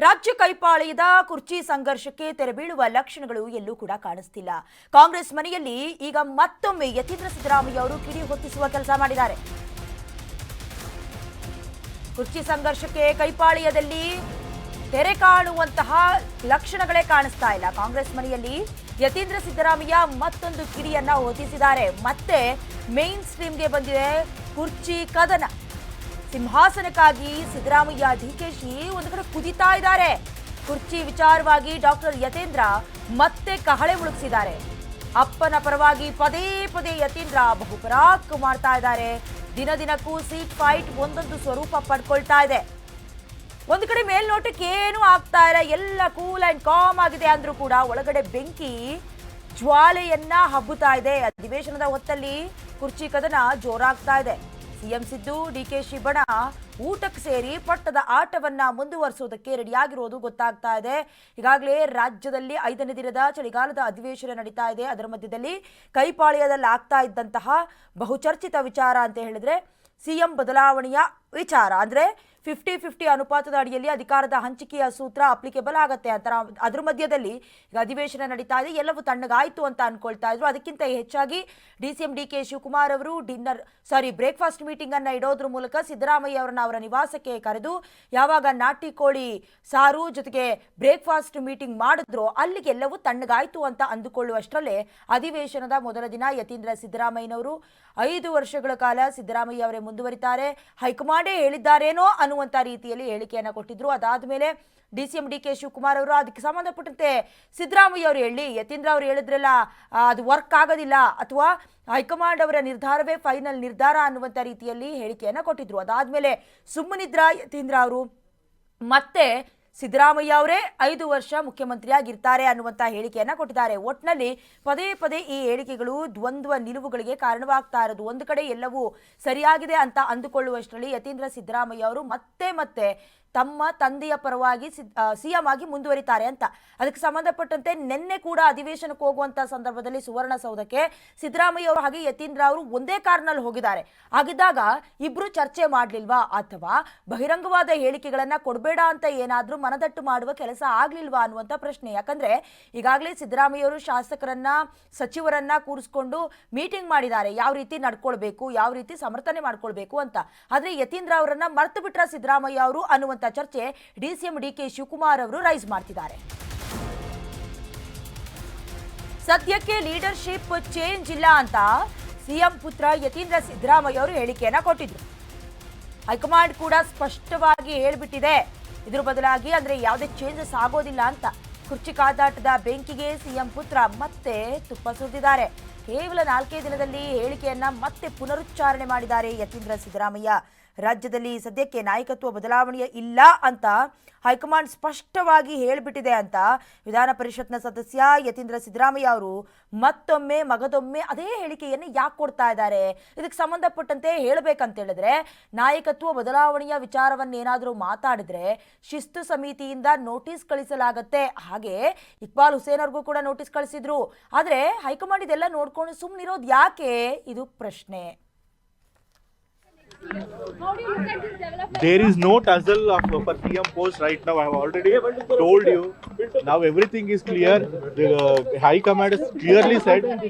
ರಾಜ್ಯ ಕೈಪಾಳ್ಯದ ಕುರ್ಚಿ ಸಂಘರ್ಷಕ್ಕೆ ತೆರೆಬೀಳುವ ಲಕ್ಷಣಗಳು ಎಲ್ಲೂ ಕೂಡ ಕಾಣಿಸ್ತಿಲ್ಲ. ಕಾಂಗ್ರೆಸ್ ಮನೆಯಲ್ಲಿ ಈಗ ಮತ್ತೊಮ್ಮೆ ಯತೀಂದ್ರ ಸಿದ್ದರಾಮಯ್ಯ ಅವರು ಕಿಡಿ ಹೊತ್ತಿಸುವ ಕೆಲಸ ಮಾಡಿದ್ದಾರೆ. ಕುರ್ಚಿ ಸಂಘರ್ಷಕ್ಕೆ ಕೈಪಾಳ್ಯದಲ್ಲಿ ತೆರೆ ಕಾಣುವಂತಹ ಲಕ್ಷಣಗಳೇ ಕಾಣಿಸ್ತಾ ಇಲ್ಲ. ಕಾಂಗ್ರೆಸ್ ಮನೆಯಲ್ಲಿ ಯತೀಂದ್ರ ಸಿದ್ದರಾಮಯ್ಯ ಮತ್ತೊಂದು ಕಿಡಿಯನ್ನ ಹೊತ್ತಿಸಿದ್ದಾರೆ. ಮತ್ತೆ ಮೇನ್ ಸ್ಟ್ರೀಮ್ಗೆ ಬಂದಿದೆ ಕುರ್ಚಿ ಕದನ. ಸಿಂಹಾಸನಕ್ಕಾಗಿ ಸಿದ್ದರಾಮಯ್ಯ ಡಿಕೆಶಿ ಒಂದು ಕಡೆ ಕುದಿತಾ ಇದ್ದಾರೆ. ಕುರ್ಚಿ ವಿಚಾರವಾಗಿ ಡಾಕ್ಟರ್ ಯತೀಂದ್ರ ಮತ್ತೆ ಕಹಳೆ ಮುಳುಗಿಸಿದ್ದಾರೆ. ಅಪ್ಪನ ಪರವಾಗಿ ಪದೇ ಪದೇ ಯತೀಂದ್ರ ಬಹುಪರಾಕ್ ಮಾಡ್ತಾ ಇದ್ದಾರೆ. ದಿನ ದಿನಕ್ಕೂ ಸೀಟ್ ಫೈಟ್ ಒಂದೊಂದು ಸ್ವರೂಪ ಪಡ್ಕೊಳ್ತಾ ಇದೆ. ಒಂದು ಕಡೆ ಮೇಲ್ನೋಟಕ್ಕೆ ಏನೂ ಆಗ್ತಾ ಇಲ್ಲ, ಎಲ್ಲ ಕೂಲ್ ಅಂಡ್ ಕಾಮ್ ಆಗಿದೆ ಅಂದ್ರೂ ಕೂಡ ಒಳಗಡೆ ಬೆಂಕಿ ಜ್ವಾಲೆಯನ್ನ ಹಬ್ಬುತ್ತಾ ಇದೆ. ಅಧಿವೇಶನದ ಹೊತ್ತಲ್ಲಿ ಕುರ್ಚಿ ಕದನ ಜೋರಾಗ್ತಾ ಇದೆ. ಸಿಎಂ ಸಿದ್ದು ಡಿಕೆಶಿ ಬಣ ಊಟಕ್ಕೆ ಸೇರಿ ಪಟ್ಟದ ಆಟವನ್ನ ಮುಂದುವರಿಸುವುದಕ್ಕೆ ರೆಡಿಯಾಗಿರೋದು ಗೊತ್ತಾಗ್ತಾ ಇದೆ. ಈಗಾಗಲೇ ರಾಜ್ಯದಲ್ಲಿ 5ನೇ ದಿನದ ಚಳಿಗಾಲದ ಅಧಿವೇಶನ ನಡೀತಾ ಇದೆ. ಅದರ ಮಧ್ಯದಲ್ಲಿ ಕೈಪಾಳ್ಯದಲ್ಲಿ ಆಗ್ತಾ ಇದ್ದಂತಹ ಬಹುಚರ್ಚಿತ ವಿಚಾರ ಅಂತ ಹೇಳಿದ್ರೆ ಸಿಎಂ ಬದಲಾವಣೆಯ ವಿಚಾರ. ಅಂದ್ರೆ 50-50 ಅನುಪಾತದ ಅಡಿಯಲ್ಲಿ ಅಧಿಕಾರದ ಹಂಚಿಕೆಯ ಸೂತ್ರ ಅಪ್ಲಿಕೇಬಲ್ ಆಗತ್ತೆ ಅಂತ ಅದ್ರ ಮಧ್ಯದಲ್ಲಿ ಈಗ ಅಧಿವೇಶನ ನಡೀತಾ ಇದೆ. ಎಲ್ಲವೂ ತಣ್ಣಗಾಯ್ತು ಅಂತ ಅನ್ಕೊಳ್ತಾ ಇದ್ರು. ಅದಕ್ಕಿಂತ ಹೆಚ್ಚಾಗಿ ಡಿಸಿಎಂ ಡಿಕೆ ಶಿವಕುಮಾರ್ ಅವರು ಬ್ರೇಕ್ಫಾಸ್ಟ್ ಮೀಟಿಂಗ್ ಅನ್ನ ಇಡೋದ್ರ ಮೂಲಕ ಸಿದ್ದರಾಮಯ್ಯ ಅವರನ್ನ ಅವರ ನಿವಾಸಕ್ಕೆ ಕರೆದು ಯಾವಾಗ ನಾಟಿ ಕೋಳಿ ಸಾರು ಜೊತೆಗೆ ಬ್ರೇಕ್ಫಾಸ್ಟ್ ಮೀಟಿಂಗ್ ಮಾಡಿದ್ರು ಅಲ್ಲಿಗೆ ಎಲ್ಲವೂ ತಣ್ಣಗಾಯ್ತು ಅಂತ ಅಂದುಕೊಳ್ಳುವಷ್ಟರಲ್ಲೇ ಅಧಿವೇಶನದ ಮೊದಲ ದಿನ ಯತೀಂದ್ರ ಸಿದ್ದರಾಮಯ್ಯನವರು 5 ವರ್ಷಗಳ ಕಾಲ ಸಿದ್ದರಾಮಯ್ಯ ಅವರೇ ಮುಂದುವರಿತಾರೆ, ಹೈಕಮಾಂಡೇ ಹೇಳಿದ್ದಾರೇನೋ ಅನ್ನುವಂಥ ರೀತಿಯಲ್ಲಿ ಹೇಳಿಕೆಯನ್ನು ಕೊಟ್ಟಿದ್ರು. ಅದಾದ ಮೇಲೆ ಡಿಸಿಎಂ ಡಿಕೆ ಶಿವಕುಮಾರ್ ಅವರು ಅದಕ್ಕೆ ಸಂಬಂಧಪಟ್ಟಂತೆ ಸಿದ್ದರಾಮಯ್ಯ ಅವರು ಹೇಳಿ ಯತೀಂದ್ರ ಅವರು ಹೇಳಿದ್ರಲ್ಲ ಅದು ವರ್ಕ್ ಆಗೋದಿಲ್ಲ ಅಥವಾ ಹೈಕಮಾಂಡ್ ಅವರ ನಿರ್ಧಾರವೇ ಫೈನಲ್ ನಿರ್ಧಾರ ಅನ್ನುವಂಥ ರೀತಿಯಲ್ಲಿ ಹೇಳಿಕೆಯನ್ನು ಕೊಟ್ಟಿದ್ರು. ಅದಾದಮೇಲೆ ಸುಮ್ಮನಿದ್ರ ಯತೀಂದ್ರ ಅವರು ಮತ್ತೆ ಸಿದ್ದರಾಮಯ್ಯ ಅವರೇ 5 ವರ್ಷ ಮುಖ್ಯಮಂತ್ರಿಯಾಗಿರ್ತಾರೆ ಅನ್ನುವಂಥ ಹೇಳಿಕೆಯನ್ನು ಕೊಟ್ಟಿದ್ದಾರೆ. ಒಟ್ಟಿನಲ್ಲಿ ಪದೇ ಪದೇ ಈ ಹೇಳಿಕೆಗಳು ದ್ವಂದ್ವ ನಿಲುವುಗಳಿಗೆ ಕಾರಣವಾಗ್ತಾ ಇರೋದು. ಒಂದು ಕಡೆ ಎಲ್ಲವೂ ಸರಿಯಾಗಿದೆ ಅಂತ ಅಂದುಕೊಳ್ಳುವಷ್ಟರಲ್ಲಿ ಯತೀಂದ್ರ ಸಿದ್ದರಾಮಯ್ಯ ಅವರು ಮತ್ತೆ ತಮ್ಮ ತಂದೆಯ ಪರವಾಗಿ ಸಿಎಂ ಆಗಿ ಮುಂದುವರಿತಾರೆ ಅಂತ. ಅದಕ್ಕೆ ಸಂಬಂಧಪಟ್ಟಂತೆ ನಿನ್ನೆ ಕೂಡ ಅಧಿವೇಶನಕ್ಕೆ ಹೋಗುವಂತ ಸಂದರ್ಭದಲ್ಲಿ ಸುವರ್ಣಸೌಧಕ್ಕೆ ಸಿದ್ದರಾಮಯ್ಯ ಅವರು ಹಾಗೆ ಯತೀಂದ್ರ ಅವರು ಒಂದೇ ಕಾರ್ನಲ್ಲಿ ಹೋಗಿದ್ದಾರೆ. ಆಗಿದ್ದಾಗ ಇಬ್ರು ಚರ್ಚೆ ಮಾಡ್ಲಿಲ್ವಾ ಅಥವಾ ಬಹಿರಂಗವಾದ ಹೇಳಿಕೆಗಳನ್ನ ಕೊಡಬೇಡ ಅಂತ ಏನಾದ್ರೂ ಮನದಟ್ಟು ಮಾಡುವ ಕೆಲಸ ಆಗ್ಲಿಲ್ವಾ ಅನ್ನುವಂಥ ಪ್ರಶ್ನೆ. ಯಾಕಂದ್ರೆ ಈಗಾಗಲೇ ಸಿದ್ದರಾಮಯ್ಯ ಅವರು ಶಾಸಕರನ್ನ ಸಚಿವರನ್ನ ಕೂರಿಸ್ಕೊಂಡು ಮೀಟಿಂಗ್ ಮಾಡಿದ್ದಾರೆ, ಯಾವ ರೀತಿ ನಡ್ಕೊಳ್ಬೇಕು, ಯಾವ ರೀತಿ ಸಮರ್ಥನೆ ಮಾಡ್ಕೊಳ್ಬೇಕು ಅಂತ. ಆದ್ರೆ ಯತೀಂದ್ರ ಅವರನ್ನ ಮರ್ತು ಬಿಟ್ರ ಸಿದ್ದರಾಮಯ್ಯ ಅವರು ಅನ್ನುವಂಥ ಚರ್ಚೆ ಡಿಸಿಎಂ ಡಿಕೆ ಶಿವಕುಮಾರ್ ಅವರು ರೈಸ್ ಮಾಡ್ತಿದ್ದಾರೆ. ಸದ್ಯಕ್ಕೆ ಲೀಡರ್ಶಿಪ್ ಚೇಂಜ್ ಇಲ್ಲ ಅಂತ ಸಿಎಂ ಪುತ್ರ ಯತೀಂದ್ರ ಸಿದ್ದರಾಮಯ್ಯ ಅವರು ಹೇಳಿಕೆಯನ್ನ ಕೊಟ್ಟಿದ್ರು. ಹೈಕಮಾಂಡ್ ಕೂಡ ಸ್ಪಷ್ಟವಾಗಿ ಹೇಳ್ಬಿಟ್ಟಿದೆ ಇದ್ರ ಬದಲಾಗಿ ಅಂದ್ರೆ ಯಾವುದೇ ಚೇಂಜಸ್ ಆಗೋದಿಲ್ಲ ಅಂತ. ಕುರ್ಚಿ ಕಾದಾಟದ ಬೆಂಕಿಗೆ ಸಿಎಂ ಪುತ್ರ ಮತ್ತೆ ತುಪ್ಪ ಸುರಿದಿದ್ದಾರೆ. ಕೇವಲ 4 ದಿನದಲ್ಲಿ ಹೇಳಿಕೆಯನ್ನ ಮತ್ತೆ ಪುನರುಚ್ಚಾರಣೆ ಮಾಡಿದ್ದಾರೆ ಯತೀಂದ್ರ ಸಿದ್ದರಾಮಯ್ಯ. ರಾಜ್ಯದಲ್ಲಿ ಸದ್ಯಕ್ಕೆ ನಾಯಕತ್ವ ಬದಲಾವಣೆ ಇಲ್ಲ ಅಂತ ಹೈಕಮಾಂಡ್ ಸ್ಪಷ್ಟವಾಗಿ ಹೇಳಿಬಿಟ್ಟಿದೆ ಅಂತ ವಿಧಾನ ಪರಿಷತ್ನ ಸದಸ್ಯ ಯತೀಂದ್ರ ಸಿದ್ದರಾಮಯ್ಯ ಅವರು ಮತ್ತೊಮ್ಮೆ ಮಗದೊಮ್ಮೆ ಅದೇ ಹೇಳಿಕೆಯನ್ನು ಯಾಕೆ ಕೊಡ್ತಾ ಇದ್ದಾರೆ? ಇದಕ್ಕೆ ಸಂಬಂಧಪಟ್ಟಂತೆ ಹೇಳಬೇಕಂತ ಹೇಳಿದ್ರೆ ನಾಯಕತ್ವ ಬದಲಾವಣೆಯ ವಿಚಾರವನ್ನೇನಾದರೂ ಮಾತಾಡಿದ್ರೆ ಶಿಸ್ತು ಸಮಿತಿಯಿಂದ ನೋಟಿಸ್ ಕಳಿಸಲಾಗತ್ತೆ. ಹಾಗೆ ಇಕ್ಬಾಲ್ ಹುಸೇನ್ ಅವ್ರಿಗೂ ಕೂಡ ನೋಟಿಸ್ ಕಳಿಸಿದ್ರು. ಆದರೆ ಹೈಕಮಾಂಡ್ ಇದೆಲ್ಲ ನೋಡ್ಕೊಂಡು ಸುಮ್ಮನಿರೋದು ಯಾಕೆ? ಇದು ಪ್ರಶ್ನೆ. There is no tussle for PM post right now. I have already told you. Now everything is clear. The High Command has clearly said.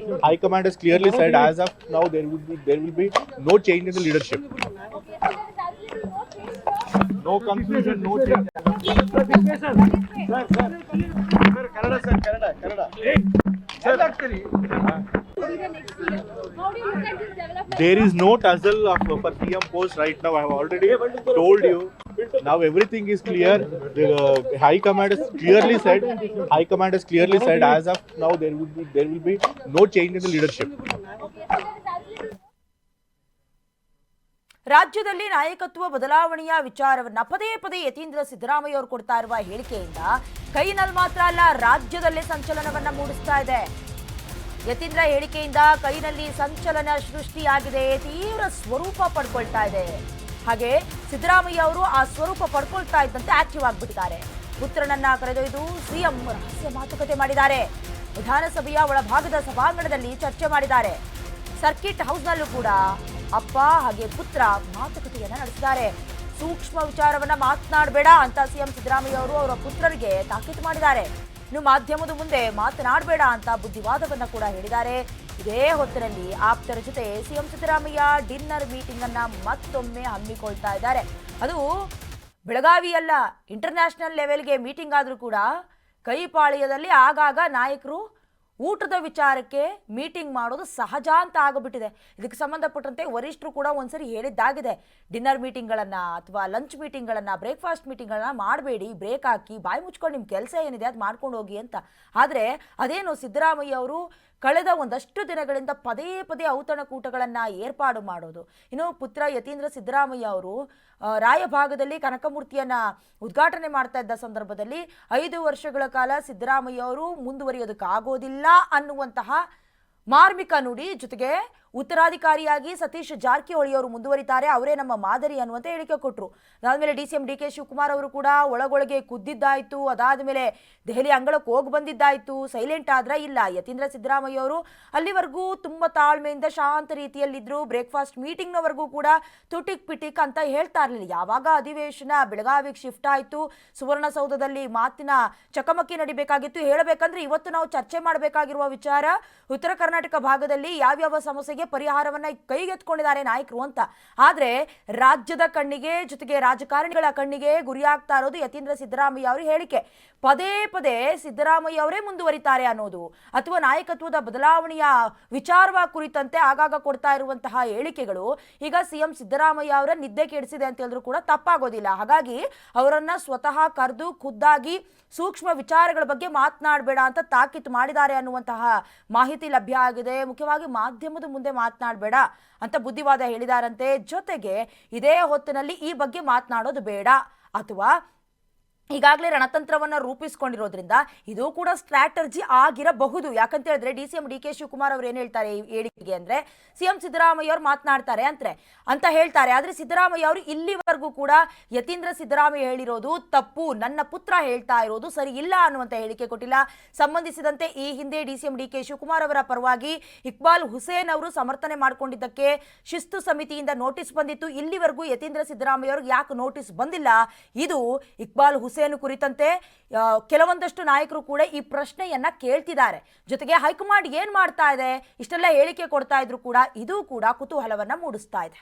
High Command has clearly said as of now there will be no change in the leadership. No confusion, no change. Kannada. There is no tussle for PM post right now. I have already told you. Now everything is clear. The High Command has clearly said. High Command has clearly said as of now there will be no change in the leadership. ರಾಜ್ಯದಲ್ಲಿ ನಾಯಕತ್ವ ಬದಲಾವಣೆಯ ವಿಚಾರವನ್ನ ಪದೇ ಪದೇ ಯತೀಂದ್ರ ಸಿದ್ದರಾಮಯ್ಯ ಅವರು ಕೊಡ್ತಾ ಇರುವ ಹೇಳಿಕೆಯಿಂದ ಕೈನಲ್ಲಿ ಮಾತ್ರ ಅಲ್ಲ ರಾಜ್ಯದಲ್ಲೇ ಸಂಚಲನವನ್ನ ಮೂಡಿಸ್ತಾ ಇದೆ. ಯತೀಂದ್ರ ಹೇಳಿಕೆಯಿಂದ ಕೈನಲ್ಲಿ ಸಂಚಲನ ಸೃಷ್ಟಿಯಾಗಿದೆ, ತೀವ್ರ ಸ್ವರೂಪ ಪಡ್ಕೊಳ್ತಾ ಇದೆ. ಹಾಗೆ ಸಿದ್ದರಾಮಯ್ಯ ಅವರು ಆ ಸ್ವರೂಪ ಪಡ್ಕೊಳ್ತಾ ಇದ್ದಂತೆ ಆಕ್ಟಿವ್ ಆಗಿಬಿಟ್ಟಿದ್ದಾರೆ. ಪುತ್ರನನ್ನ ಕರೆದೊಯ್ದು ಸಿಎಂ ರಹಸ್ಯ ಮಾತುಕತೆ ಮಾಡಿದ್ದಾರೆ. ವಿಧಾನಸಭೆಯ ಒಳಭಾಗದ ಸಭಾಂಗಣದಲ್ಲಿ ಚರ್ಚೆ ಮಾಡಿದ್ದಾರೆ. ಸರ್ಕಿಟ್ ಹೌಸ್ನಲ್ಲೂ ಕೂಡ ಅಪ್ಪ ಹಾಗೆ ಪುತ್ರ ಮಾತುಕತೆಯನ್ನ ನಡೆಸಿದ್ದಾರೆ. ಸೂಕ್ಷ್ಮ ವಿಚಾರವನ್ನ ಮಾತನಾಡಬೇಡ ಅಂತ ಸಿಎಂ ಸಿದ್ದರಾಮಯ್ಯ ಅವರು ಅವರ ಪುತ್ರರಿಗೆ ತಾಕೀತು ಮಾಡಿದ್ದಾರೆ. ಇನ್ನು ಮಾಧ್ಯಮದ ಮುಂದೆ ಮಾತನಾಡಬೇಡ ಅಂತ ಬುದ್ಧಿವಾದವನ್ನ ಕೂಡ ಹೇಳಿದ್ದಾರೆ. ಇದೇ ಹೊತ್ತಿನಲ್ಲಿ ಆಪ್ತರ ಜೊತೆ ಸಿಎಂ ಸಿದ್ದರಾಮಯ್ಯ ಡಿನ್ನರ್ ಮೀಟಿಂಗ್ ಅನ್ನ ಮತ್ತೊಮ್ಮೆ ಹಮ್ಮಿಕೊಳ್ತಾ ಇದ್ದಾರೆ. ಅದು ಬೆಳಗಾವಿ ಅಲ್ಲ, ಇಂಟರ್ನ್ಯಾಷನಲ್ ಲೆವೆಲ್ಗೆ ಮೀಟಿಂಗ್ ಆದರೂ ಕೂಡ ಕೈಪಾಳ್ಯದಲ್ಲಿ ಆಗಾಗ ನಾಯಕರು ಊಟದ ವಿಚಾರಕ್ಕೆ ಮೀಟಿಂಗ್ ಮಾಡೋದು ಸಹಜ ಅಂತ ಆಗಿಬಿಟ್ಟಿದೆ. ಇದಕ್ಕೆ ಸಂಬಂಧಪಟ್ಟಂತೆ ವರಿಷ್ಠರು ಕೂಡ ಒಂದ್ಸರಿ ಹೇಳಿದ್ದಾಗಿದೆ, ಡಿನ್ನರ್ ಮೀಟಿಂಗ್ಗಳನ್ನು ಅಥವಾ ಲಂಚ್ ಮೀಟಿಂಗ್ಗಳನ್ನು, ಬ್ರೇಕ್ಫಾಸ್ಟ್ ಮೀಟಿಂಗ್ಗಳನ್ನು ಮಾಡಬೇಡಿ, ಬ್ರೇಕ್ ಹಾಕಿ ಬಾಯಿ ಮುಚ್ಕೊಂಡು ನಿಮ್ಮ ಕೆಲಸ ಏನಿದೆ ಅದು ಮಾಡ್ಕೊಂಡು ಹೋಗಿ ಅಂತ. ಆದರೆ ಅದೇನು ಸಿದ್ದರಾಮಯ್ಯ ಅವರು ಕಳೆದ ಒಂದಷ್ಟು ದಿನಗಳಿಂದ ಪದೇ ಪದೇ ಔತಣಕೂಟಗಳನ್ನು ಏರ್ಪಾಡು ಮಾಡೋದು. ಇನ್ನು ಪುತ್ರ ಯತೀಂದ್ರ ಸಿದ್ದರಾಮಯ್ಯ ಅವರು ರಾಯಭಾಗದಲ್ಲಿ ಕನಕಮೂರ್ತಿಯನ್ನ ಉದ್ಘಾಟನೆ ಮಾಡ್ತಾ ಇದ್ದ ಸಂದರ್ಭದಲ್ಲಿ 5 ವರ್ಷಗಳ ಕಾಲ ಸಿದ್ದರಾಮಯ್ಯ ಅವರು ಮುಂದುವರಿಯೋದಕ್ಕಾಗೋದಿಲ್ಲ ಅನ್ನುವಂತಹ ಮಾರ್ಮಿಕ ನುಡಿ, ಜೊತೆಗೆ ಉತ್ತರಾಧಿಕಾರಿಯಾಗಿ ಸತೀಶ್ ಜಾರಕಿಹೊಳಿ ಅವರು ಮುಂದುವರಿತಾರೆ, ಅವರೇ ನಮ್ಮ ಮಾದರಿ ಅನ್ನುವಂತ ಹೇಳಿಕೆ ಕೊಟ್ಟರು. ಅದಾದ್ಮೇಲೆ DCM DK ಶಿವಕುಮಾರ್ ಅವರು ಕೂಡ ಒಳಗೊಳಗೆ ಕುದ್ದಿದ್ದಾಯ್ತು. ಅದಾದ್ಮೇಲೆ ದೆಹಲಿ ಅಂಗಳಕ್ಕೆ ಹೋಗಿ ಬಂದಿದ್ದಾಯ್ತು. ಸೈಲೆಂಟ್ ಆದ್ರ ಇಲ್ಲ. ಯತೀಂದ್ರ ಸಿದ್ದರಾಮಯ್ಯ ಅವರು ಅಲ್ಲಿವರೆಗೂ ತುಂಬಾ ತಾಳ್ಮೆಯಿಂದ ಶಾಂತ ರೀತಿಯಲ್ಲಿದ್ರು. ಬ್ರೇಕ್ಫಾಸ್ಟ್ ಮೀಟಿಂಗ್ನವರೆಗೂ ಕೂಡ ತುಟಿಕ್ ಪಿಟಿಕ್ ಅಂತ ಹೇಳ್ತಾ ಇರಲಿಲ್ಲ. ಯಾವಾಗ ಅಧಿವೇಶನ ಬೆಳಗಾವಿಗೆ ಶಿಫ್ಟ್ ಆಯ್ತು, ಸುವರ್ಣಸೌಧದಲ್ಲಿ ಮಾತಿನ ಚಕಮಕಿ ನಡಿಬೇಕಾಗಿತ್ತು. ಹೇಳಬೇಕಂದ್ರೆ ಇವತ್ತು ನಾವು ಚರ್ಚೆ ಮಾಡಬೇಕಾಗಿರುವ ವಿಚಾರ ಉತ್ತರ ಕರ್ನಾಟಕ ಭಾಗದಲ್ಲಿ ಯಾವ್ಯಾವ ಸಮಸ್ಯೆಗೆ ಪರಿಹಾರವನ್ನ ಕೈಗೆತ್ಕೊಂಡಿದ್ದಾರೆ ನಾಯಕರು ಅಂತ. ಆದ್ರೆ ರಾಜ್ಯದ ಕಣ್ಣಿಗೆ, ಜೊತೆಗೆ ರಾಜಕಾರಣಿಗಳ ಕಣ್ಣಿಗೆ ಗುರಿಯಾಗ್ತಾ ಇರೋದು ಯತೀಂದ್ರ ಸಿದ್ದರಾಮಯ್ಯ ಅವರ ಹೇಳಿಕೆ. ಪದೇ ಪದೇ ಸಿದ್ದರಾಮಯ್ಯ ಅವರೇ ಮುಂದುವರಿತಾರೆ ಅನ್ನೋದು ಅಥವಾ ನಾಯಕತ್ವದ ಬದಲಾವಣೆಯ ವಿಚಾರವಾಗಿ ಕುರಿತಂತೆ ಆಗಾಗ ಕೊಡ್ತಾ ಇರುವಂತಹ ಹೇಳಿಕೆಗಳು ಈಗ ಸಿಎಂ ಸಿದ್ದರಾಮಯ್ಯ ಅವರ ನಿದ್ದೆ ಕೆಡಿಸಿದೆ ಅಂತ ಹೇಳಿದ್ರು ಕೂಡ ತಪ್ಪಾಗೋದಿಲ್ಲ. ಹಾಗಾಗಿ ಅವರನ್ನ ಸ್ವತಃ ಕರೆದು ಖುದ್ದಾಗಿ ಸೂಕ್ಷ್ಮ ವಿಚಾರಗಳ ಬಗ್ಗೆ ಮಾತನಾಡಬೇಡ ಅಂತ ತಾಕೀತು ಮಾಡಿದ್ದಾರೆ ಅನ್ನುವಂತಹ ಮಾಹಿತಿ ಲಭ್ಯ ಆಗಿದೆ. ಮುಖ್ಯವಾಗಿ ಮಾಧ್ಯಮದ ಮುಂದೆ ಮಾತನಾಡಬೇಡ ಅಂತ ಬುದ್ಧಿವಾದ ಹೇಳಿದಾರಂತೆ. ಜೊತೆಗೆ ಇದೇ ಹೊತ್ತಿನಲ್ಲಿ ಈ ಬಗ್ಗೆ ಮಾತನಾಡೋದು ಬೇಡ ಅಥವಾ ಈಗಾಗಲೇ ರಣತಂತ್ರವನ್ನ ರೂಪಿಸಿಕೊಂಡಿರೋದ್ರಿಂದ ಇದು ಕೂಡ ಸ್ಟ್ರಾಟರ್ಜಿ ಆಗಿರಬಹುದು. ಯಾಕಂತ ಹೇಳಿದ್ರೆ DCM DK ಶಿವಕುಮಾರ್ ಅವರು ಏನ್ ಹೇಳ್ತಾರೆ ಈ ಹೇಳಿಕೆಗೆ ಅಂದ್ರೆ, ಸಿಎಂ ಸಿದ್ದರಾಮಯ್ಯ ಅವರು ಮಾತನಾಡ್ತಾರೆ ಅಂತ ಹೇಳ್ತಾರೆ. ಆದ್ರೆ ಸಿದ್ದರಾಮಯ್ಯ ಅವರು ಇಲ್ಲಿವರೆಗೂ ಕೂಡ ಯತೀಂದ್ರ ಸಿದ್ದರಾಮಯ್ಯ ಹೇಳಿರೋದು ತಪ್ಪು, ನನ್ನ ಪುತ್ರ ಹೇಳ್ತಾ ಇರೋದು ಸರಿ ಇಲ್ಲ ಅನ್ನುವಂತ ಹೇಳಿಕೆ ಕೊಟ್ಟಿಲ್ಲ. ಸಂಬಂಧಿಸಿದಂತೆ ಈ ಹಿಂದೆ DCM DK ಶಿವಕುಮಾರ್ ಅವರ ಪರವಾಗಿ ಇಕ್ಬಾಲ್ ಹುಸೇನ್ ಅವರು ಸಮರ್ಥನೆ ಮಾಡಿಕೊಂಡಿದ್ದಕ್ಕೆ ಶಿಸ್ತು ಸಮಿತಿಯಿಂದ ನೋಟಿಸ್ ಬಂದಿತ್ತು. ಇಲ್ಲಿವರೆಗೂ ಯತೀಂದ್ರ ಸಿದ್ದರಾಮಯ್ಯ ಅವ್ರಿಗೆ ಯಾಕೆ ನೋಟಿಸ್ ಬಂದಿಲ್ಲ? ಇದು ಇಕ್ಬಾಲ್ ಹುಸೇನ್ ಕುರಿತಂತೆ ಕೆಲವೊಂದಷ್ಟು ನಾಯಕರು ಕೂಡ ಈ ಪ್ರಶ್ನೆಯನ್ನ ಕೇಳ್ತಿದ್ದಾರೆ. ಜೊತೆಗೆ ಹೈಕಮಾಂಡ್ ಏನ್ ಮಾಡ್ತಾ ಇದೆ, ಇಷ್ಟೆಲ್ಲ ಹೇಳಿಕೆ ಕೊಡ್ತಾ ಇದ್ರು ಕೂಡ ಇದು ಕೂಡ ಕುತೂಹಲವನ್ನ ಮೂಡಿಸ್ತಾ ಇದೆ.